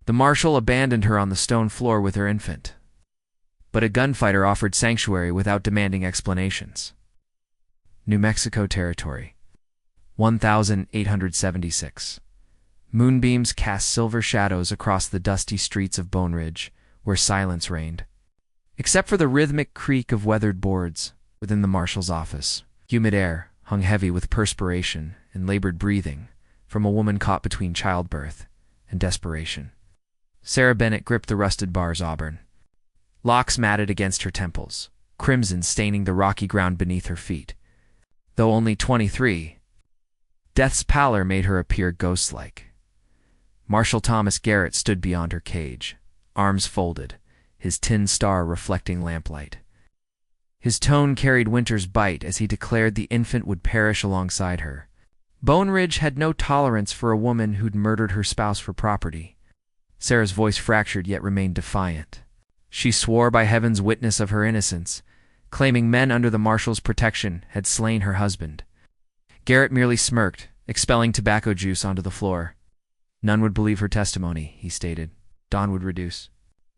The marshal abandoned her on the stone floor with her infant, but a gunfighter offered sanctuary without demanding explanations. New Mexico Territory, 1876. Moonbeams cast silver shadows across the dusty streets of Bone Ridge, where silence reigned. Except for the rhythmic creak of weathered boards within the marshal's office, humid air hung heavy with perspiration and labored breathing from a woman caught between childbirth and desperation. Sarah Bennett gripped the rusted bar's auburn, locks matted against her temples, crimson staining the rocky ground beneath her feet. Though only 23, death's pallor made her appear ghost-like. Marshal Thomas Garrett stood beyond her cage, arms folded, his tin star reflecting lamplight. His tone carried winter's bite as he declared the infant would perish alongside her. Bone Ridge had no tolerance for a woman who'd murdered her spouse for property. Sarah's voice fractured yet remained defiant. She swore by heaven's witness of her innocence, claiming men under the marshal's protection had slain her husband. Garrett merely smirked, expelling tobacco juice onto the floor. None would believe her testimony, he stated. Dawn would reduce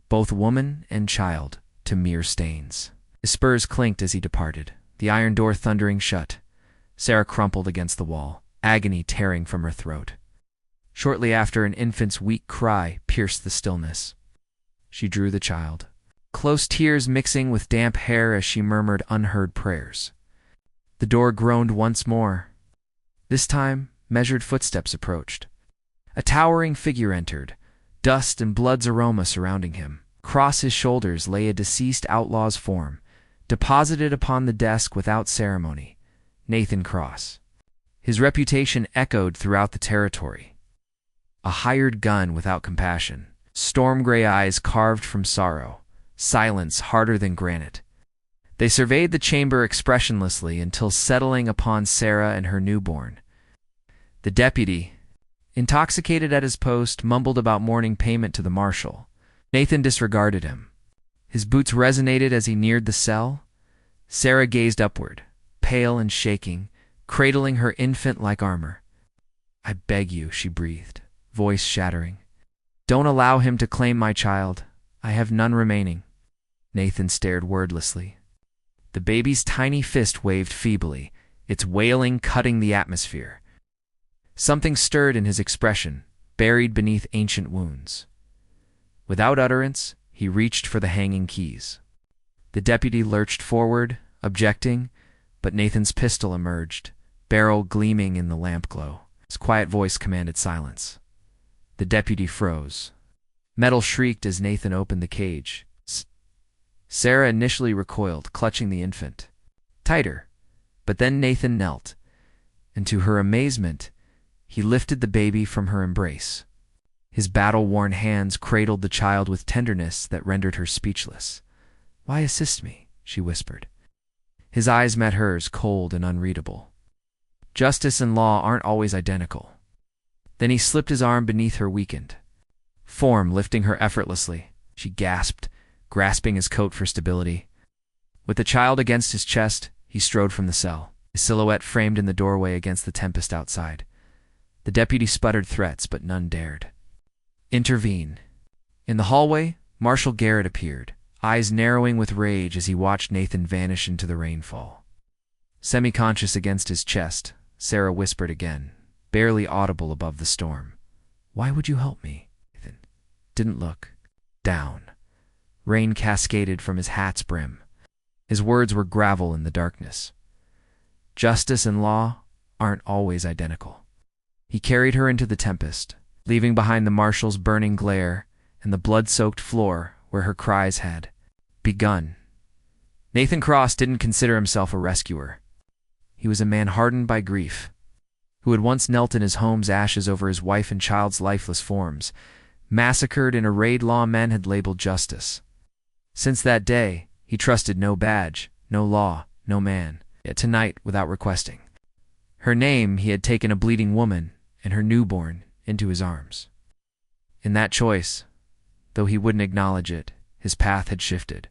both woman and child to mere stains. His spurs clinked as he departed, the iron door thundering shut. Sarah crumpled against the wall, agony tearing from her throat. Shortly after, an infant's weak cry pierced the stillness. She drew the child, close tears mixing with damp hair as she murmured unheard prayers. The door groaned once more. This time, measured footsteps approached. A towering figure entered, dust and blood's aroma surrounding him. Across his shoulders lay a deceased outlaw's form, deposited upon the desk without ceremony. Nathan Cross. His reputation echoed throughout the territory. A hired gun without compassion, storm-gray eyes carved from sorrow, silence harder than granite. They surveyed the chamber expressionlessly until settling upon Sarah and her newborn. The deputy, intoxicated at his post, mumbled about morning payment to the marshal. Nathan disregarded him. His boots resonated as he neared the cell. Sarah gazed upward, pale and shaking, cradling her infant like armor. "I beg you," she breathed, voice shattering. "Don't allow him to claim my child. I have none remaining." Nathan stared wordlessly. The baby's tiny fist waved feebly, its wailing cutting the atmosphere. Something stirred in his expression, buried beneath ancient wounds. Without utterance, he reached for the hanging keys. The deputy lurched forward, objecting, but Nathan's pistol emerged, barrel gleaming in the lamp glow. His quiet voice commanded silence. The deputy froze. Metal shrieked as Nathan opened the cage. Sarah initially recoiled, clutching the infant tighter, but then Nathan knelt, and to her amazement, he lifted the baby from her embrace. His battle-worn hands cradled the child with tenderness that rendered her speechless. "Why assist me?" she whispered. His eyes met hers, cold and unreadable. Justice and law aren't always identical. Then he slipped his arm beneath her weakened form, lifting her effortlessly. She gasped, grasping his coat for stability. With the child against his chest, he strode from the cell, his silhouette framed in the doorway against the tempest outside. The deputy sputtered threats, but none dared intervene. In the hallway, Marshal Garrett appeared, eyes narrowing with rage as he watched Nathan vanish into the rainfall. Semi-conscious against his chest, Sarah whispered again, barely audible above the storm. "Why would you help me?" Nathan didn't look down. Rain cascaded from his hat's brim. His words were gravel in the darkness. Justice and law aren't always identical. He carried her into the tempest, leaving behind the marshal's burning glare and the blood-soaked floor where her cries had begun. Nathan Cross didn't consider himself a rescuer. He was a man hardened by grief, who had once knelt in his home's ashes over his wife and child's lifeless forms, massacred in a raid law men had labeled justice. Since that day, he trusted no badge, no law, no man, yet tonight, without requesting her name, he had taken a bleeding woman and her newborn into his arms. In that choice, though he wouldn't acknowledge it, his path had shifted.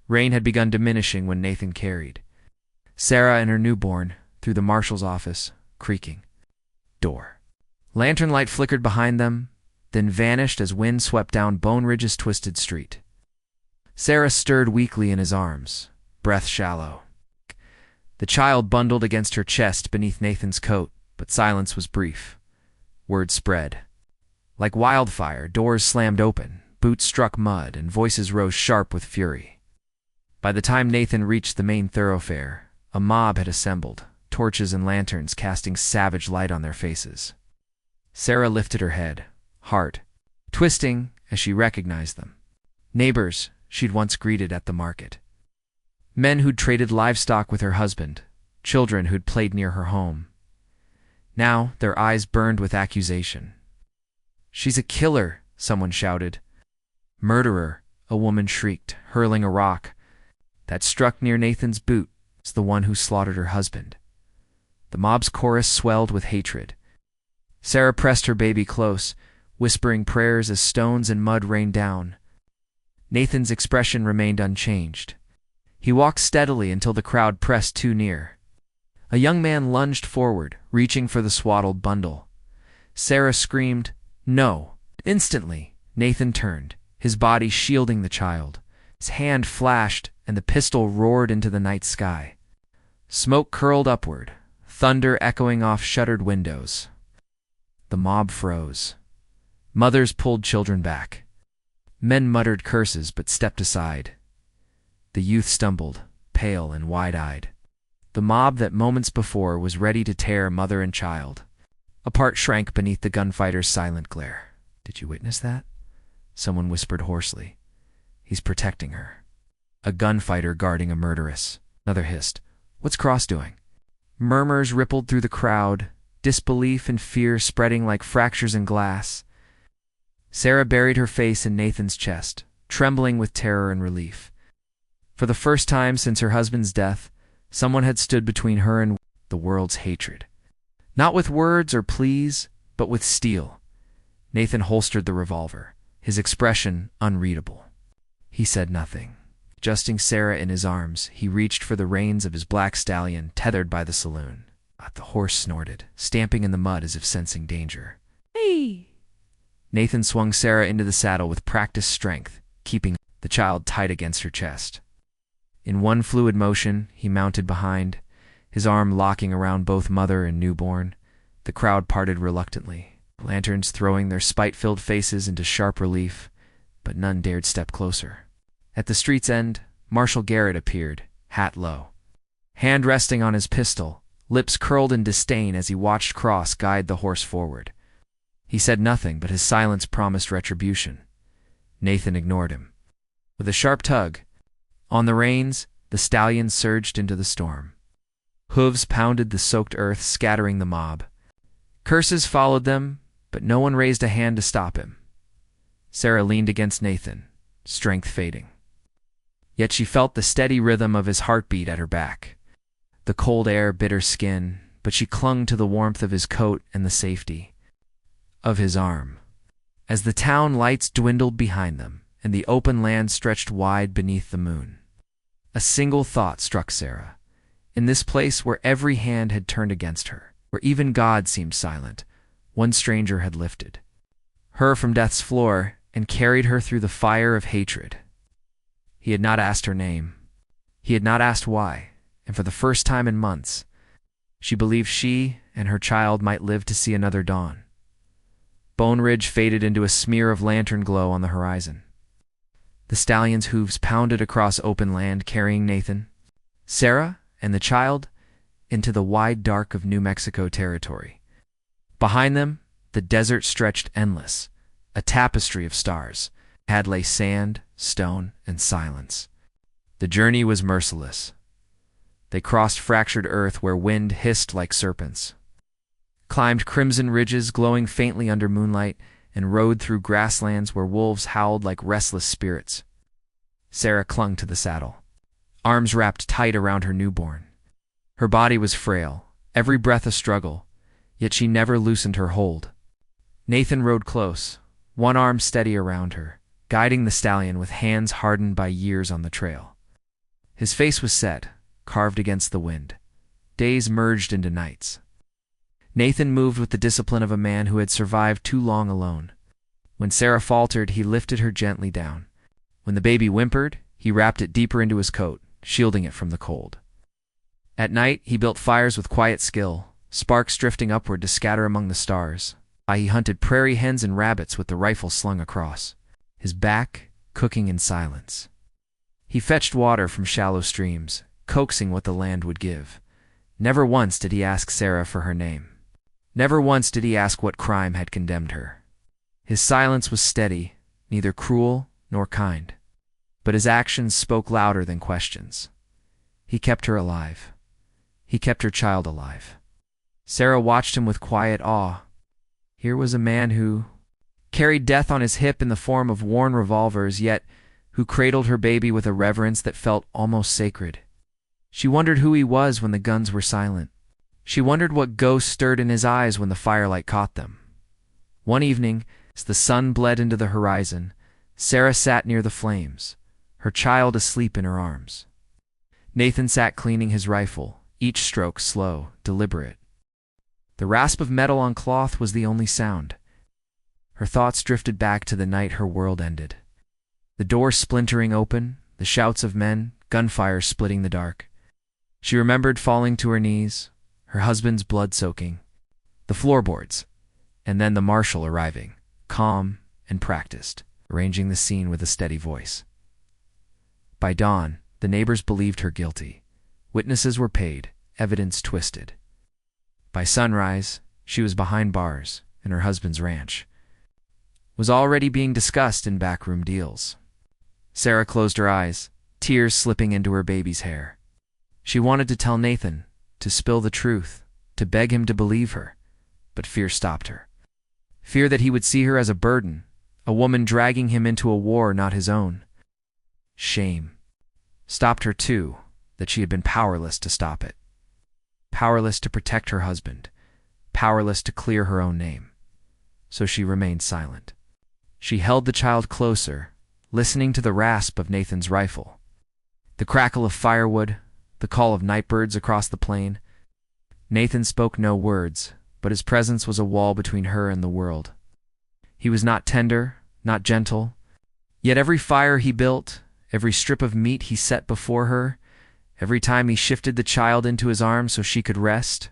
Rain had begun diminishing when Nathan carried Sarah and her newborn through the marshal's office, creaking door. Lantern light flickered behind them, then vanished as wind swept down Bone Ridge's twisted street. Sarah stirred weakly in his arms, breath shallow. The child bundled against her chest beneath Nathan's coat, but silence was brief. Word spread. Like wildfire, doors slammed open, boots struck mud, and voices rose sharp with fury. By the time Nathan reached the main thoroughfare, a mob had assembled, torches and lanterns casting savage light on their faces. Sarah lifted her head, heart twisting as she recognized them. Neighbors she'd once greeted at the market. Men who'd traded livestock with her husband, children who'd played near her home. Now their eyes burned with accusation. "She's a killer," someone shouted. "Murderer," a woman shrieked, hurling a rock. "That struck near Nathan's boot is the one who slaughtered her husband." The mob's chorus swelled with hatred. Sarah pressed her baby close, whispering prayers as stones and mud rained down. Nathan's expression remained unchanged. He walked steadily until the crowd pressed too near. A young man lunged forward, reaching for the swaddled bundle. Sarah screamed, "No!" Instantly, Nathan turned, his body shielding the child. His hand flashed, and the pistol roared into the night sky. Smoke curled upward, thunder echoing off shuttered windows. The mob froze. Mothers pulled children back. Men muttered curses but stepped aside. The youth stumbled, pale and wide-eyed. The mob that moments before was ready to tear mother and child. A part shrank beneath the gunfighter's silent glare. "Did you witness that?" Someone whispered hoarsely. "He's protecting her." A gunfighter guarding a murderess. Another hissed, "What's Cross doing?" Murmurs rippled through the crowd, disbelief and fear spreading like fractures in glass. Sarah buried her face in Nathan's chest, trembling with terror and relief. For the first time since her husband's death, someone had stood between her and the world's hatred. Not with words or pleas, but with steel. Nathan holstered the revolver, his expression unreadable. He said nothing. Adjusting Sarah in his arms, he reached for the reins of his black stallion tethered by the saloon. The horse snorted, stamping in the mud as if sensing danger. "Hey!" Nathan swung Sarah into the saddle with practiced strength, keeping the child tight against her chest. In one fluid motion, he mounted behind, his arm locking around both mother and newborn. The crowd parted reluctantly, lanterns throwing their spite-filled faces into sharp relief, but none dared step closer. At the street's end, Marshal Garrett appeared, hat low. Hand resting on his pistol, lips curled in disdain as he watched Cross guide the horse forward. He said nothing, but his silence promised retribution. Nathan ignored him. With a sharp tug on the reins, the stallion surged into the storm. Hooves pounded the soaked earth, scattering the mob. Curses followed them, but no one raised a hand to stop him. Sarah leaned against Nathan, strength fading. Yet she felt the steady rhythm of his heartbeat at her back. The cold air bit her skin, but she clung to the warmth of his coat and the safety of his arm. As the town lights dwindled behind them, and the open land stretched wide beneath the moon, a single thought struck Sarah. In this place where every hand had turned against her, where even God seemed silent, one stranger had lifted her from death's floor and carried her through the fire of hatred. He had not asked her name. He had not asked why, and for the first time in months, she believed she and her child might live to see another dawn. Bone Ridge faded into a smear of lantern glow on the horizon. The stallion's hooves pounded across open land, carrying Nathan, Sarah, and the child into the wide dark of New Mexico territory. Behind them, the desert stretched endless, a tapestry of stars. Ahead lay sand, stone, and silence. The journey was merciless. They crossed fractured earth where wind hissed like serpents, climbed crimson ridges glowing faintly under moonlight, and rode through grasslands where wolves howled like restless spirits. Sarah clung to the saddle, arms wrapped tight around her newborn. Her body was frail, every breath a struggle, yet she never loosened her hold. Nathan rode close, one arm steady around her, guiding the stallion with hands hardened by years on the trail. His face was set, carved against the wind. Days merged into nights. Nathan moved with the discipline of a man who had survived too long alone. When Sarah faltered, he lifted her gently down. When the baby whimpered, he wrapped it deeper into his coat, shielding it from the cold. At night, he built fires with quiet skill, sparks drifting upward to scatter among the stars. He hunted prairie hens and rabbits with the rifle slung across his back, cooking in silence. He fetched water from shallow streams, coaxing what the land would give. Never once did he ask Sarah for her name. Never once did he ask what crime had condemned her. His silence was steady, neither cruel nor kind. But his actions spoke louder than questions. He kept her alive. He kept her child alive. Sarah watched him with quiet awe. Here was a man who carried death on his hip in the form of worn revolvers, yet who cradled her baby with a reverence that felt almost sacred. She wondered who he was when the guns were silent. She wondered what ghosts stirred in his eyes when the firelight caught them. One evening, as the sun bled into the horizon, Sarah sat near the flames, her child asleep in her arms. Nathan sat cleaning his rifle, each stroke slow, deliberate. The rasp of metal on cloth was the only sound. Her thoughts drifted back to the night her world ended. The door splintering open, the shouts of men, gunfire splitting the dark. She remembered falling to her knees, her husband's blood soaking, the floorboards, and then the marshal arriving, calm and practiced, arranging the scene with a steady voice. By dawn, the neighbors believed her guilty. Witnesses were paid, evidence twisted. By sunrise, she was behind bars, and her husband's ranch was already being discussed in backroom deals. Sarah closed her eyes, tears slipping into her baby's hair. She wanted to tell Nathan, to spill the truth, to beg him to believe her, but fear stopped her. Fear that he would see her as a burden, a woman dragging him into a war not his own. Shame stopped her too, that she had been powerless to stop it. Powerless to protect her husband, powerless to clear her own name. So she remained silent. She held the child closer, listening to the rasp of Nathan's rifle, the crackle of firewood, the call of nightbirds across the plain. Nathan spoke no words, but his presence was a wall between her and the world. He was not tender, not gentle, yet every fire he built, every strip of meat he set before her, every time he shifted the child into his arms so she could rest,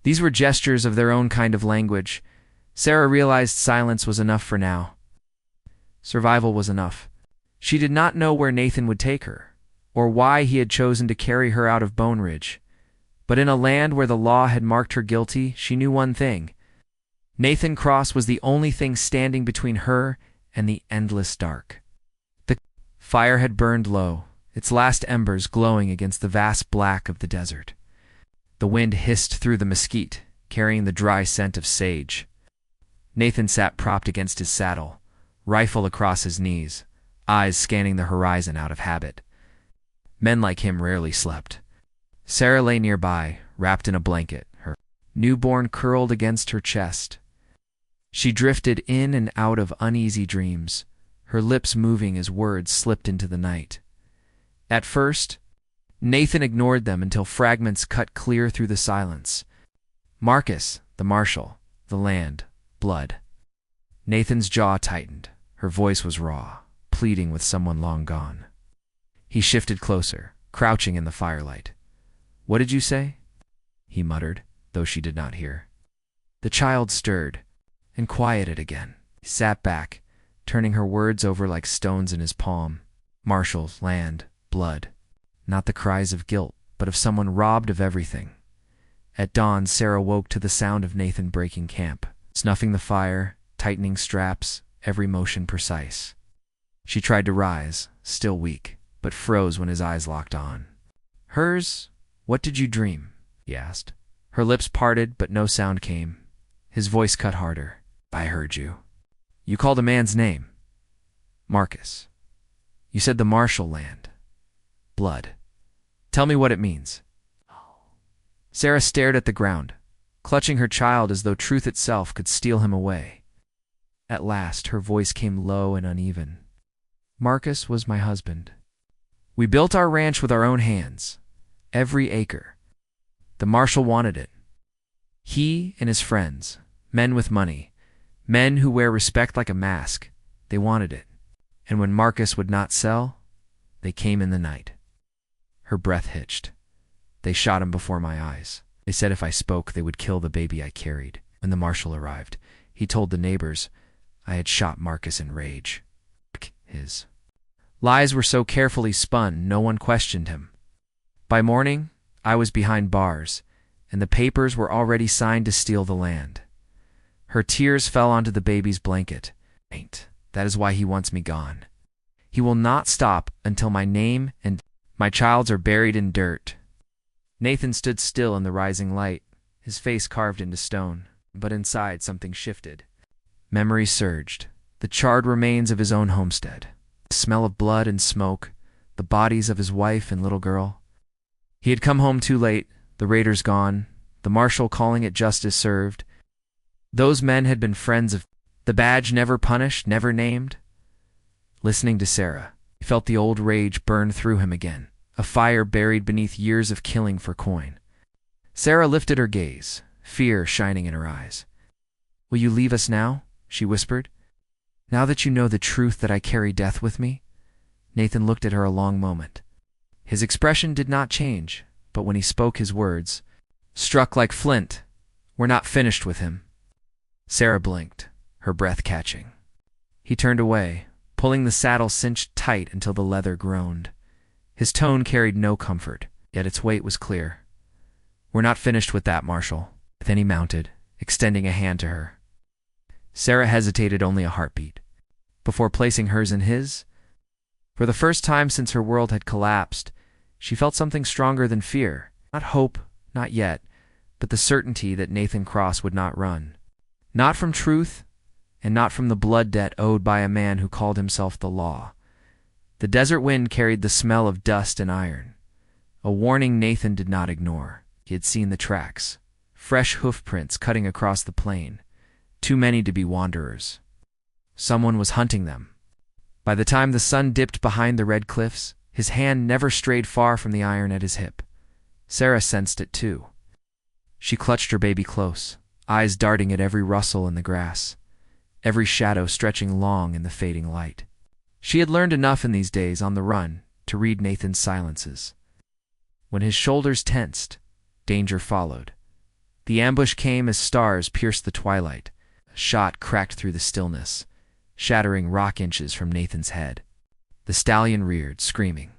these were gestures of their own kind of language. Sarah realized silence was enough for now. Survival was enough. She did not know where Nathan would take her, or why he had chosen to carry her out of Bone Ridge. But in a land where the law had marked her guilty, she knew one thing. Nathan Cross was the only thing standing between her and the endless dark. The fire had burned low, its last embers glowing against the vast black of the desert. The wind hissed through the mesquite, carrying the dry scent of sage. Nathan sat propped against his saddle, rifle across his knees, eyes scanning the horizon out of habit. Men like him rarely slept. Sarah lay nearby, wrapped in a blanket, her newborn curled against her chest. She drifted in and out of uneasy dreams, her lips moving as words slipped into the night. At first, Nathan ignored them until fragments cut clear through the silence. Marcus, the marshal, the land, blood. Nathan's jaw tightened. Her voice was raw, pleading with someone long gone. He shifted closer, crouching in the firelight. "What did you say?" he muttered, though she did not hear. The child stirred, and quieted again. He sat back, turning her words over like stones in his palm. Marshal, land, blood. Not the cries of guilt, but of someone robbed of everything. At dawn, Sarah woke to the sound of Nathan breaking camp, snuffing the fire, tightening straps, every motion precise. She tried to rise, still weak, but froze when his eyes locked on. "Hers? What did you dream?" he asked. Her lips parted, but no sound came. His voice cut harder. "I heard you. You called a man's name. Marcus. You said the marshal land. Blood. Tell me what it means." Sarah stared at the ground, clutching her child as though truth itself could steal him away. At last, her voice came low and uneven. "Marcus was my husband. We built our ranch with our own hands, every acre. The marshal wanted it. He and his friends, men with money, Men who wear respect like a mask, they wanted it. And when Marcus would not sell, they came in the night. Her breath hitched. They shot him before my eyes. They said if I spoke, they would kill the baby I carried. When the marshal arrived, he told the neighbors I had shot Marcus in rage. His lies were so carefully spun, no one questioned him. By morning, I was behind bars, and the papers were already signed to steal the land. Her tears fell onto the baby's blanket. That is why he wants me gone. He will not stop until my name and my child's are buried in dirt. Nathan stood still in the rising light, his face carved into stone, but inside something shifted. Memory surged, the charred remains of his own homestead, the smell of blood and smoke, the bodies of his wife and little girl. He had come home too late, the raiders gone, the marshal calling it justice served. Those men had been friends of the badge never punished, never named. Listening to Sarah, he felt the old rage burn through him again, a fire buried beneath years of killing for coin. Sarah lifted her gaze, fear shining in her eyes. "Will you leave us now?" she whispered. "Now that you know the truth that I carry death with me?" Nathan looked at her a long moment. His expression did not change, but when he spoke his words, struck like flint. "We're not finished with him." Sarah blinked, her breath catching. He turned away, pulling the saddle cinched tight until the leather groaned. His tone carried no comfort, yet its weight was clear. "We're not finished with that, Marshal." Then he mounted, extending a hand to her. Sarah hesitated only a heartbeat, before placing hers in his. For the first time since her world had collapsed, she felt something stronger than fear. Not hope, not yet, but the certainty that Nathan Cross would not run. Not from truth, and not from the blood debt owed by a man who called himself the law. The desert wind carried the smell of dust and iron, a warning Nathan did not ignore. He had seen the tracks, fresh hoof prints cutting across the plain, too many to be wanderers. Someone was hunting them. By the time the sun dipped behind the red cliffs, his hand never strayed far from the iron at his hip. Sarah sensed it too. She clutched her baby close, eyes darting at every rustle in the grass, every shadow stretching long in the fading light. She had learned enough in these days on the run to read Nathan's silences. When his shoulders tensed, danger followed. The ambush came as stars pierced the twilight. A shot cracked through the stillness, shattering rock inches from Nathan's head. The stallion reared, screaming.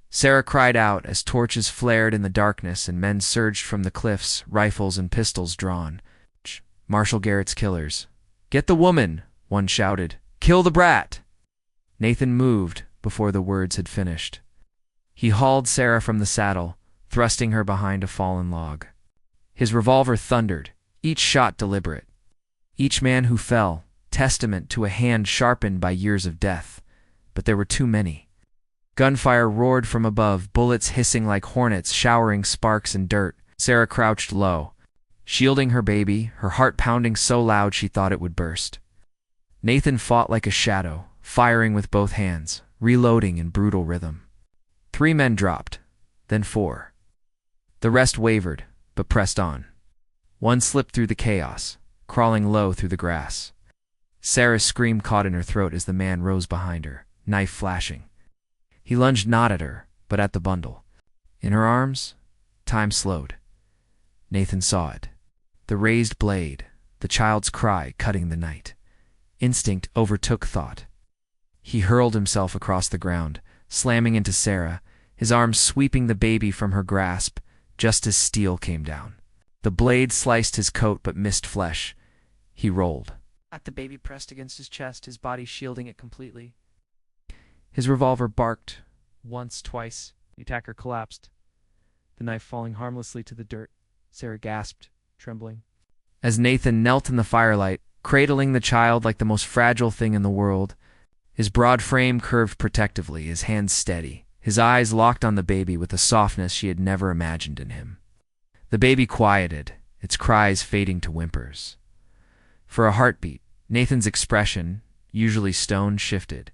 Sarah cried out as torches flared in the darkness and men surged from the cliffs, rifles and pistols drawn. Marshal Garrett's killers. "Get the woman!" one shouted. "Kill the brat!" Nathan moved before the words had finished. He hauled Sarah from the saddle, thrusting her behind a fallen log. His revolver thundered, each shot deliberate. Each man who fell, testament to a hand sharpened by years of death. But there were too many. Gunfire roared from above, bullets hissing like hornets, showering sparks and dirt. Sarah crouched low, shielding her baby, her heart pounding so loud she thought it would burst. Nathan fought like a shadow, firing with both hands, reloading in brutal rhythm. 3 men dropped, then 4. The rest wavered, but pressed on. One slipped through the chaos, crawling low through the grass. Sarah's scream caught in her throat as the man rose behind her, knife flashing. He lunged not at her, but at the bundle. In her arms, time slowed. Nathan saw it. The raised blade, the child's cry cutting the night. Instinct overtook thought. He hurled himself across the ground, slamming into Sarah, his arms sweeping the baby from her grasp, just as steel came down. The blade sliced his coat but missed flesh. He rolled. The baby pressed against his chest, his body shielding it completely. His revolver barked, once, twice. The attacker collapsed, the knife falling harmlessly to the dirt. Sarah gasped, trembling. As Nathan knelt in the firelight, cradling the child like the most fragile thing in the world, his broad frame curved protectively, his hands steady, his eyes locked on the baby with a softness she had never imagined in him. The baby quieted, its cries fading to whimpers. For a heartbeat, Nathan's expression, usually stone, shifted.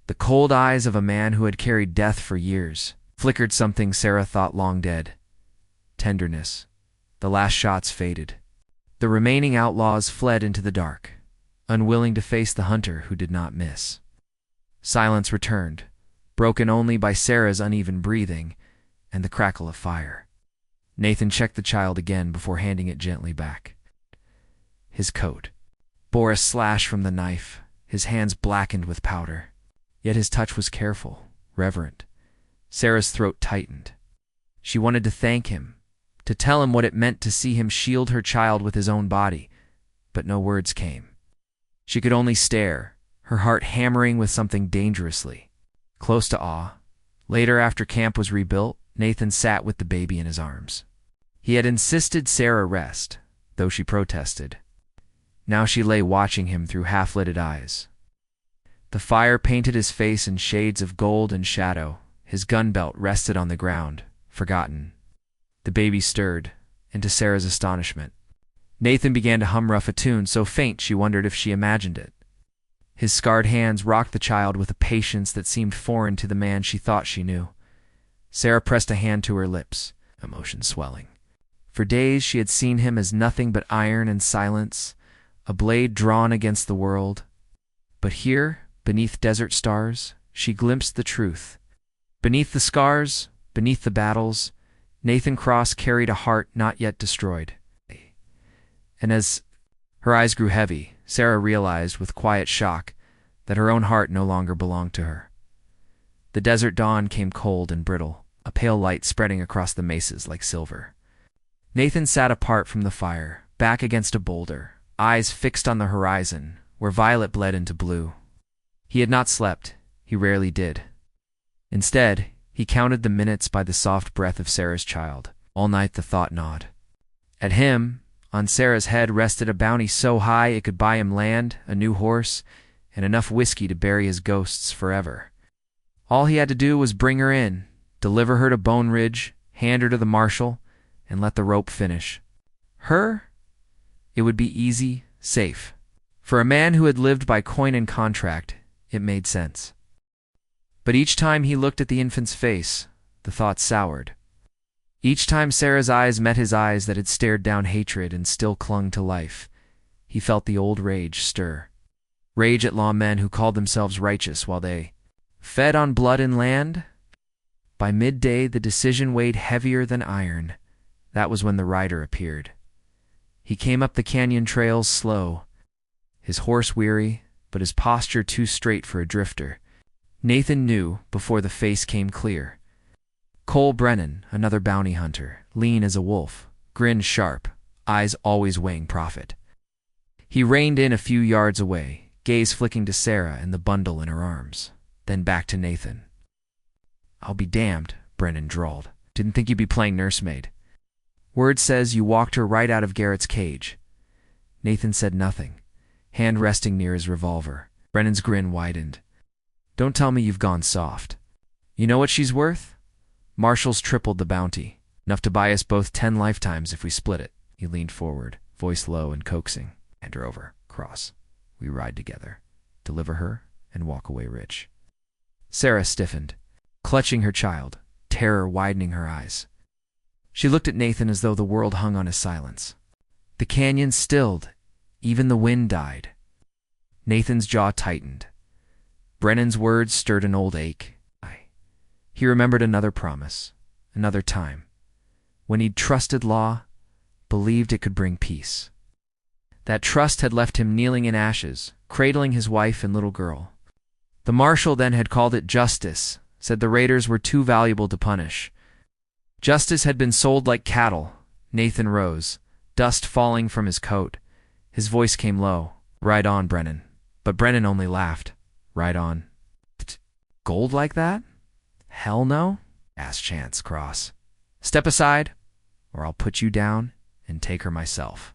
The cold eyes of a man who had carried death for years flickered something Sarah thought long dead. Tenderness. The last shots faded. The remaining outlaws fled into the dark. unwilling to face the hunter who did not miss. Silence returned, broken only by Sarah's uneven breathing and the crackle of fire. Nathan checked the child again before handing it gently back. His coat bore a slash from the knife, his hands blackened with powder. Yet his touch was careful, reverent. Sarah's throat tightened. She wanted to thank him, to tell him what it meant to see him shield her child with his own body, but no words came. She could only stare, her heart hammering with something dangerously close to awe. Later, after camp was rebuilt, Nathan sat with the baby in his arms. He had insisted Sarah rest, though she protested. Now she lay watching him through half-lidded eyes. The fire painted his face in shades of gold and shadow. His gun belt rested on the ground, forgotten. The baby stirred, and to Sarah's astonishment, Nathan began to hum rough a tune so faint she wondered if she imagined it. His scarred hands rocked the child with a patience that seemed foreign to the man she thought she knew. Sarah pressed a hand to her lips, emotion swelling. For days she had seen him as nothing but iron and silence, a blade drawn against the world. But here, beneath desert stars, she glimpsed the truth. Beneath the scars, beneath the battles, Nathan Cross carried a heart not yet destroyed. And as her eyes grew heavy, Sarah realized with quiet shock that her own heart no longer belonged to her. The desert dawn came cold and brittle, a pale light spreading across the mesas like silver. Nathan sat apart from the fire, back against a boulder, eyes fixed on the horizon, where violet bled into blue. He had not slept, he rarely did. Instead, he counted the minutes by the soft breath of Sarah's child. All night the thought gnawed. At him, on Sarah's head rested a bounty so high it could buy him land, a new horse, and enough whiskey to bury his ghosts forever. All he had to do was bring her in, deliver her to Bone Ridge, hand her to the marshal, and let the rope finish. Her? It would be easy, safe. For a man who had lived by coin and contract, it made sense. But each time he looked at the infant's face, the thought soured. Each time Sarah's eyes met his eyes that had stared down hatred and still clung to life, he felt the old rage stir. Rage at lawmen who called themselves righteous while they fed on blood and land. By midday the decision weighed heavier than iron. That was when the rider appeared. He came up the canyon trails slow, his horse weary, but his posture too straight for a drifter. Nathan knew before the face came clear. Cole Brennan, another bounty hunter, lean as a wolf, grinned sharp, eyes always weighing profit. He reined in a few yards away, gaze flicking to Sarah and the bundle in her arms, then back to Nathan. "I'll be damned," Brennan drawled. "Didn't think you'd be playing nursemaid. Word says you walked her right out of Garrett's cage." Nathan said nothing, hand resting near his revolver. Brennan's grin widened. "Don't tell me you've gone soft. You know what she's worth? Marshall's tripled the bounty, enough to buy us both 10 lifetimes if we split it." He leaned forward, voice low and coaxing. "Hand her over, Cross. We ride together. Deliver her and walk away rich." Sarah stiffened, clutching her child, terror widening her eyes. She looked at Nathan as though the world hung on his silence. The canyon stilled, even the wind died. Nathan's jaw tightened. Brennan's words stirred an old ache. He remembered another promise, another time, when he'd trusted law, believed it could bring peace. That trust had left him kneeling in ashes, cradling his wife and little girl. The marshal then had called it justice, said the raiders were too valuable to punish. Justice had been sold like cattle. Nathan rose, dust falling from his coat. His voice came low. "Ride on, Brennan." But Brennan only laughed. "Ride on." "Gold like that?" "Hell no," asked Chance Cross. "Step aside, or I'll put you down and take her myself."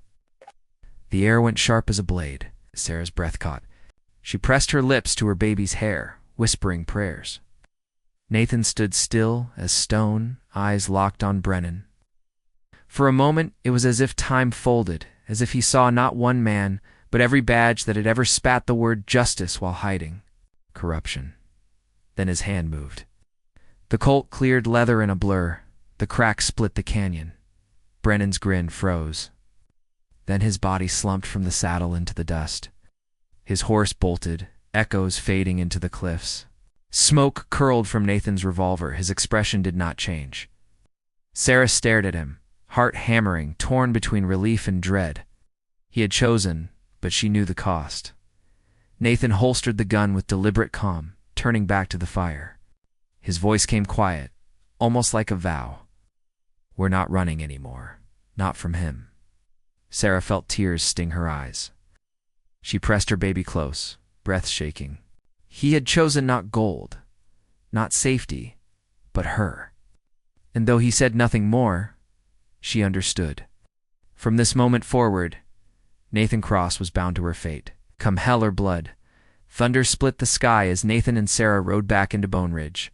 The air went sharp as a blade. Sarah's breath caught. She pressed her lips to her baby's hair, whispering prayers. Nathan stood still as stone, eyes locked on Brennan. For a moment, it was as if time folded, as if he saw not one man, but every badge that had ever spat the word justice while hiding. Corruption. Then his hand moved. The Colt cleared leather in a blur. The crack split the canyon. Brennan's grin froze. Then his body slumped from the saddle into the dust. His horse bolted, echoes fading into the cliffs. Smoke curled from Nathan's revolver. His expression did not change. Sarah stared at him, heart hammering, torn between relief and dread. He had chosen, but she knew the cost. Nathan holstered the gun with deliberate calm, turning back to the fire. His voice came quiet, almost like a vow. "We're not running anymore. Not from him." Sarah felt tears sting her eyes. She pressed her baby close, breath shaking. He had chosen not gold, not safety, but her. And though he said nothing more, she understood. From this moment forward, Nathan Cross was bound to her fate. Come hell or blood, thunder split the sky as Nathan and Sarah rode back into Bone Ridge.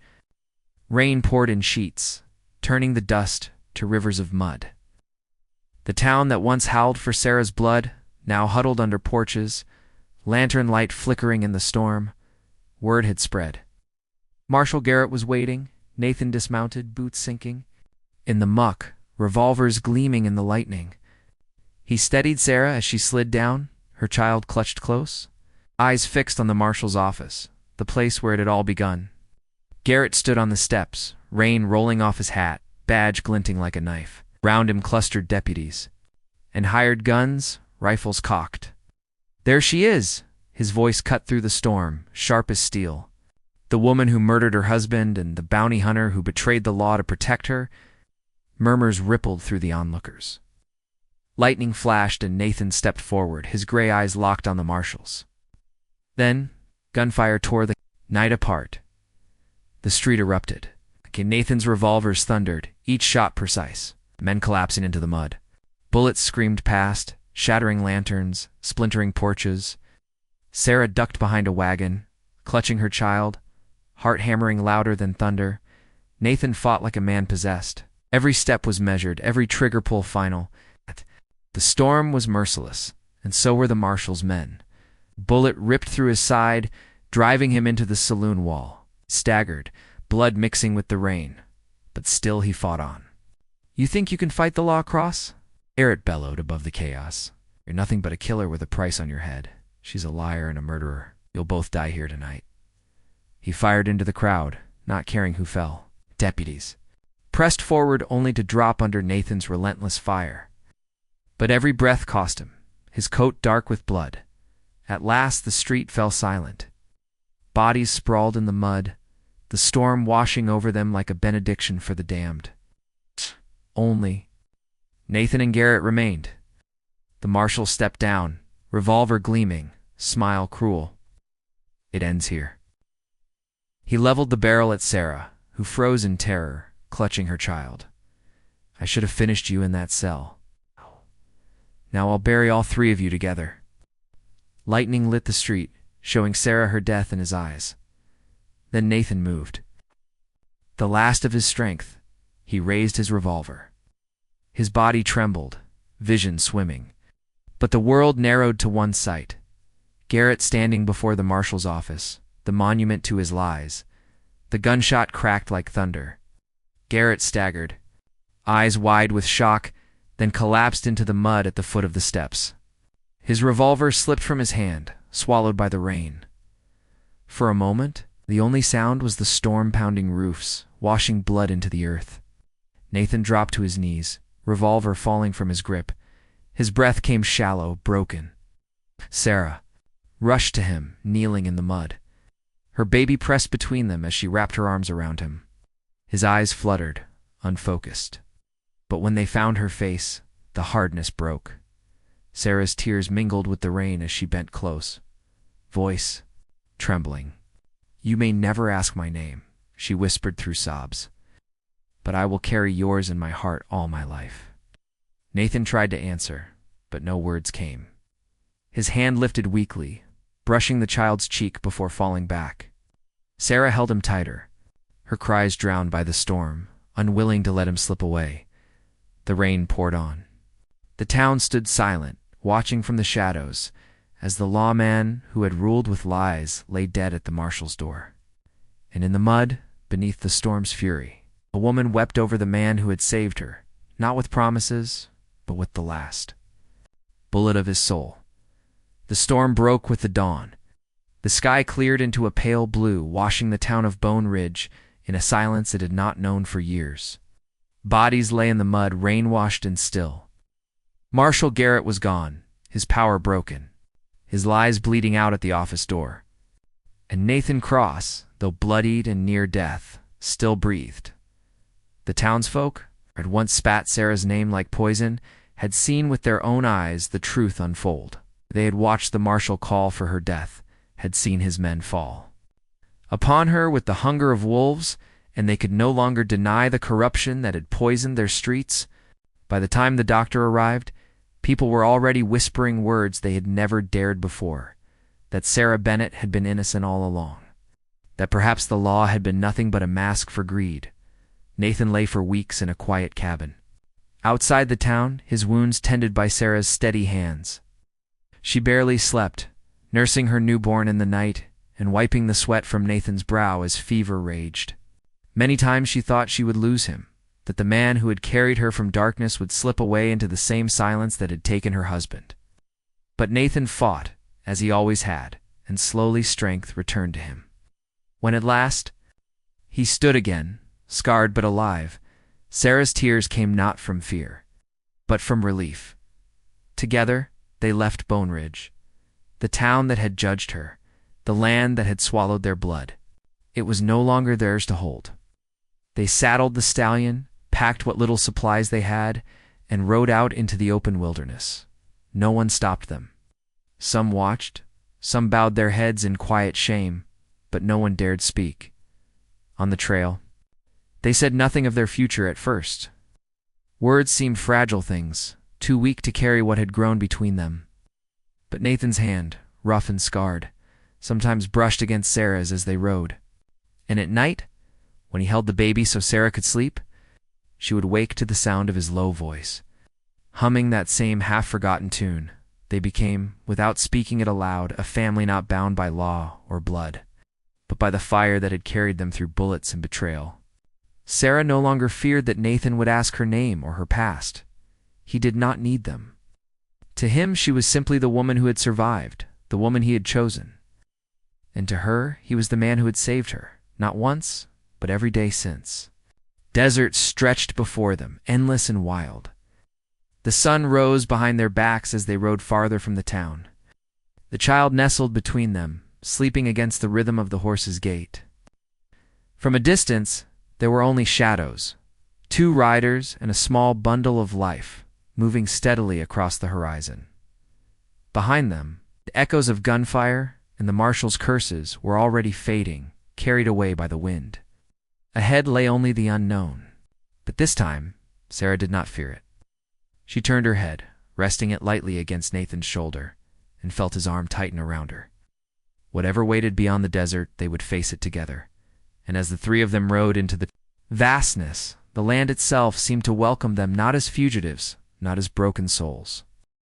Rain poured in sheets, turning the dust to rivers of mud. The town that once howled for Sarah's blood now huddled under porches, lantern light flickering in the storm. Word had spread. Marshal Garrett was waiting, Nathan dismounted, boots sinking. In the muck, revolvers gleaming in the lightning. He steadied Sarah as she slid down, her child clutched close, eyes fixed on the marshal's office, the place where it had all begun. Garrett stood on the steps, rain rolling off his hat, badge glinting like a knife. Round him clustered deputies, and hired guns, rifles cocked. "There she is!" His voice cut through the storm, sharp as steel. The woman who murdered her husband and the bounty hunter who betrayed the law to protect her. Murmurs rippled through the onlookers. Lightning flashed and Nathan stepped forward, his gray eyes locked on the marshal's. Then, gunfire tore the night apart. The street erupted. Nathan's revolvers thundered, each shot precise, men collapsing into the mud. Bullets screamed past, shattering lanterns, splintering porches. Sarah ducked behind a wagon, clutching her child, heart hammering louder than thunder. Nathan fought like a man possessed. Every step was measured, every trigger pull final. The storm was merciless, and so were the marshal's men. Bullet ripped through his side, driving him into the saloon wall. Staggered, blood mixing with the rain, but still he fought on. "You think you can fight the law, Cross?" Garrett bellowed above the chaos. "You're nothing but a killer with a price on your head. She's a liar and a murderer. You'll both die here tonight." He fired into the crowd, not caring who fell. Deputies pressed forward only to drop under Nathan's relentless fire. But every breath cost him, his coat dark with blood. At last the street fell silent. Bodies sprawled in the mud, the storm washing over them like a benediction for the damned. Only Nathan and Garrett remained. The marshal stepped down, revolver gleaming, smile cruel. "It ends here." He leveled the barrel at Sarah, who froze in terror, clutching her child. "I should have finished you in that cell. Now I'll bury all three of you together." Lightning lit the street, showing Sarah her death in his eyes. Then Nathan moved. The last of his strength, he raised his revolver. His body trembled, vision swimming. But the world narrowed to one sight. Garrett standing before the marshal's office, the monument to his lies. The gunshot cracked like thunder. Garrett staggered, eyes wide with shock, then collapsed into the mud at the foot of the steps. His revolver slipped from his hand, swallowed by the rain. For a moment, the only sound was the storm-pounding roofs, washing blood into the earth. Nathan dropped to his knees, revolver falling from his grip. His breath came shallow, broken. Sarah rushed to him, kneeling in the mud. Her baby pressed between them as she wrapped her arms around him. His eyes fluttered, unfocused. But when they found her face, the hardness broke. Sarah's tears mingled with the rain as she bent close, voice trembling. "You may never ask my name," she whispered through sobs, "but I will carry yours in my heart all my life." Nathan tried to answer, but no words came. His hand lifted weakly, brushing the child's cheek before falling back. Sarah held him tighter, her cries drowned by the storm, unwilling to let him slip away. The rain poured on. The town stood silent, watching from the shadows, as the lawman who had ruled with lies lay dead at the marshal's door. And in the mud, beneath the storm's fury, a woman wept over the man who had saved her, not with promises, but with the last bullet of his soul. The storm broke with the dawn. The sky cleared into a pale blue, washing the town of Bone Ridge in a silence it had not known for years. Bodies lay in the mud, rain-washed and still. Marshal Garrett was gone, his power broken, his lies bleeding out at the office door. And Nathan Cross, though bloodied and near death, still breathed. The townsfolk, who had once spat Sarah's name like poison, had seen with their own eyes the truth unfold. They had watched the marshal call for her death, had seen his men fall upon her with the hunger of wolves, and they could no longer deny the corruption that had poisoned their streets. By the time the doctor arrived, people were already whispering words they had never dared before, that Sarah Bennett had been innocent all along, that perhaps the law had been nothing but a mask for greed. Nathan lay for weeks in a quiet cabin outside the town, his wounds tended by Sarah's steady hands. She barely slept, nursing her newborn in the night and wiping the sweat from Nathan's brow as fever raged. Many times she thought she would lose him, that the man who had carried her from darkness would slip away into the same silence that had taken her husband. But Nathan fought, as he always had, and slowly strength returned to him. When at last he stood again, scarred but alive, Sarah's tears came not from fear, but from relief. Together they left Bone Ridge, the town that had judged her, the land that had swallowed their blood. It was no longer theirs to hold. They saddled the stallion, packed what little supplies they had, and rode out into the open wilderness. No one stopped them. Some watched, some bowed their heads in quiet shame, but no one dared speak. On the trail, they said nothing of their future at first. Words seemed fragile things, too weak to carry what had grown between them. But Nathan's hand, rough and scarred, sometimes brushed against Sarah's as they rode. And at night, when he held the baby so Sarah could sleep, she would wake to the sound of his low voice, humming that same half-forgotten tune. They became, without speaking it aloud, a family not bound by law or blood, but by the fire that had carried them through bullets and betrayal. Sarah no longer feared that Nathan would ask her name or her past. He did not need them. To him she was simply the woman who had survived, the woman he had chosen. And to her he was the man who had saved her, not once, but every day since. Deserts stretched before them, endless and wild. The sun rose behind their backs as they rode farther from the town. The child nestled between them, sleeping against the rhythm of the horse's gait. From a distance, there were only shadows, 2 riders and a small bundle of life, moving steadily across the horizon. Behind them, the echoes of gunfire and the marshal's curses were already fading, carried away by the wind. Ahead lay only the unknown, but this time Sarah did not fear it. She turned her head, resting it lightly against Nathan's shoulder, and felt his arm tighten around her. Whatever waited beyond the desert, they would face it together. And as the 3 of them rode into the vastness, the land itself seemed to welcome them not as fugitives, not as broken souls,